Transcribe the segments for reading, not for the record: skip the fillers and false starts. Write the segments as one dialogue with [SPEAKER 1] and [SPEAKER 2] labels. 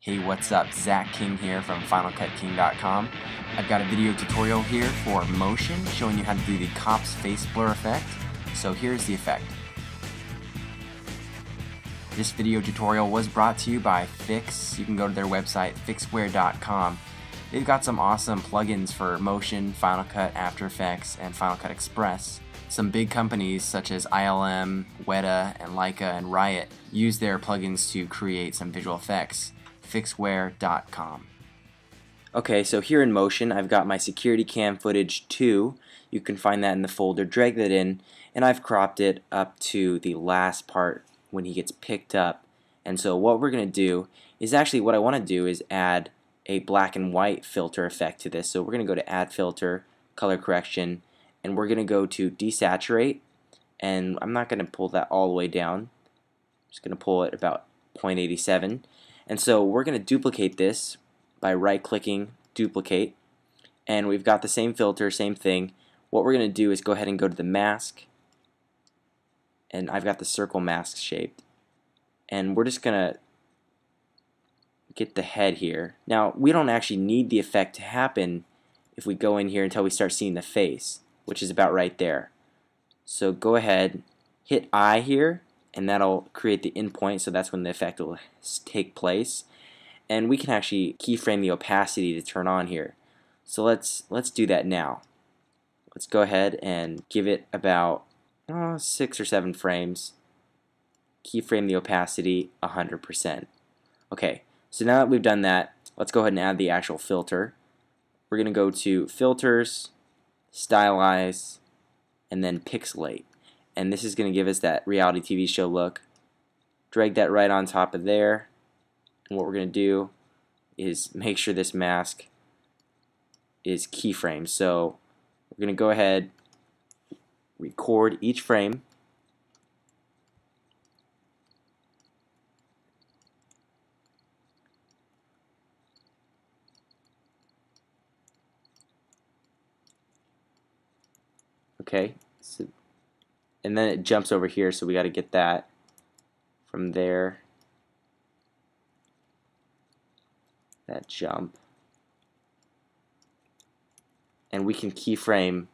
[SPEAKER 1] Hey, what's up? Zach King here from FinalCutKing.com. I've got a video tutorial here for motion showing you how to do the cop's face blur effect. So here's the effect. This video tutorial was brought to you by Fix. You can go to their website, fixware.com. They've got some awesome plugins for Motion, Final Cut, After Effects, and Final Cut Express. Some big companies such as ILM, Weta, and Leica, and Riot use their plugins to create some visual effects. Fixware.com. Okay, so here in Motion, I've got my security cam footage 2. You can find that in the folder, drag that in, and I've cropped it up to the last part when he gets picked up. And so what we're going to do is actually what I want to do is add a black and white filter effect to this. So we're going to go to Add Filter, Color Correction, and we're going to go to Desaturate, and I'm not going to pull that all the way down. I'm just going to pull it about 0.87. And so we're going to duplicate this by right-clicking, Duplicate, and we've got the same filter, same thing. What we're going to do is go ahead and go to the mask, and I've got the circle mask shaped, and we're just going to get the head here. Now, we don't actually need the effect to happen if we go in here until we start seeing the face, which is about right there. So go ahead, hit I here, and that'll create the endpoint, so that's when the effect will take place. And we can actually keyframe the opacity to turn on here. So let's do that now. Let's go ahead and give it about 6 or 7 frames. Keyframe the opacity 100%. Okay, so now that we've done that, let's go ahead and add the actual filter. We're going to go to Filters, Stylize, and then Pixelate. And this is going to give us that reality TV show look. Drag that right on top of there. And what we're going to do is make sure this mask is keyframed. So we're going to go ahead, record each frame. Okay, so, and then it jumps over here, so we got to get that from there. That jump. And we can keyframe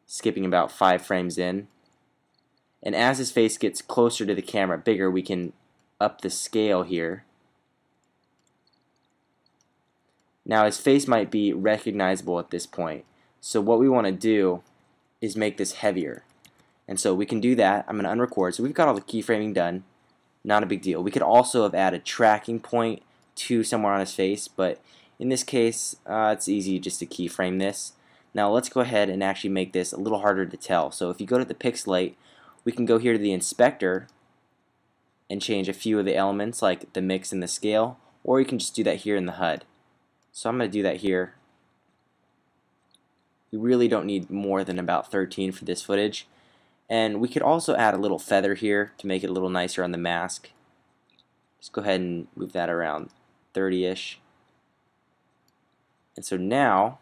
[SPEAKER 1] skipping about 5 frames in. And as his face gets closer to the camera, bigger, we can up the scale here. Now his face might be recognizable at this point. So what we want to do is make this heavier. And so we can do that. I'm going to unrecord. So we've got all the keyframing done. Not a big deal. We could also have added tracking point to somewhere on his face, but in this case, it's easy just to keyframe this. Now let's go ahead and actually make this a little harder to tell. So if you go to the Pixelate, we can go here to the inspector and change a few of the elements like the mix and the scale, or you can just do that here in the HUD. So I'm going to do that here. We really don't need more than about 13 for this footage. And we could also add a little feather here to make it a little nicer on the mask. Just go ahead and move that around 30-ish. And so now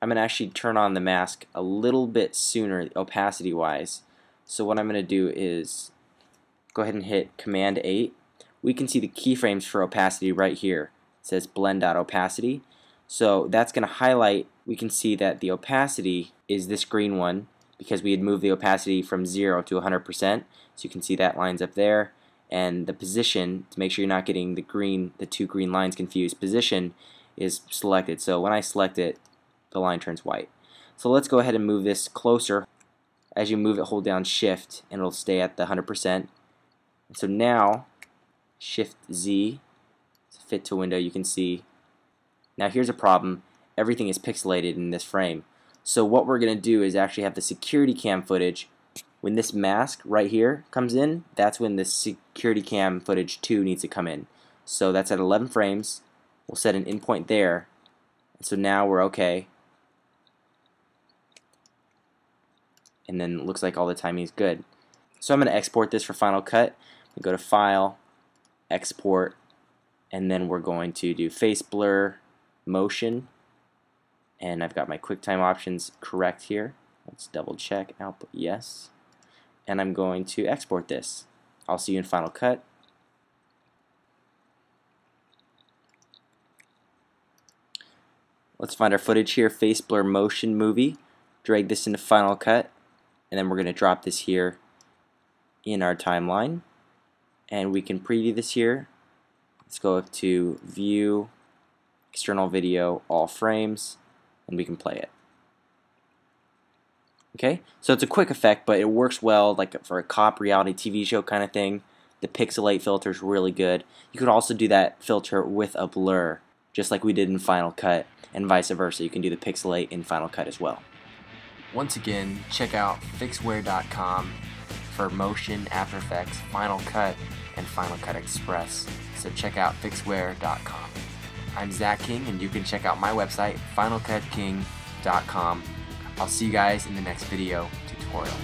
[SPEAKER 1] I'm going to actually turn on the mask a little bit sooner opacity wise. So what I'm going to do is go ahead and hit Command 8. We can see the keyframes for opacity right here. It says blend.opacity. So that's going to highlight, we can see that the opacity is this green one because we had moved the opacity from 0 to 100%. So you can see that lines up there. And the position, to make sure you're not getting the 2 green lines confused, position is selected. So when I select it, the line turns white. So let's go ahead and move this closer. As you move it, hold down Shift and it'll stay at the 100%. And so now, Shift Z, to fit to window, you can see. Now here's a problem. Everything is pixelated in this frame. So what we're going to do is actually have the security cam footage. When this mask right here comes in, that's when the security cam footage 2 needs to come in. So that's at 11 frames. We'll set an endpoint there. So now we're okay. And then it looks like all the timing is good. So I'm going to export this for Final Cut. We go to File, Export, and then we're going to do Face Blur, Motion, and I've got my QuickTime options correct here. Let's double check output, yes. and I'm going to export this. I'll see you in Final Cut. Let's find our footage here, Face Blur Motion Movie. Drag this into Final Cut, and then we're going to drop this here in our timeline. And we can preview this here. Let's go up to View, External Video, All Frames, and we can play it. Okay, so it's a quick effect, but it works well like for a cop reality TV show kind of thing. The pixelate filter is really good. You could also do that filter with a blur, just like we did in Final Cut, and vice versa. You can do the pixelate in Final Cut as well. Once again, check out fixware.com for Motion, After Effects, Final Cut, and Final Cut Express. So check out fixware.com. I'm Zach King, and you can check out my website, finalcutking.com. I'll see you guys in the next video tutorial.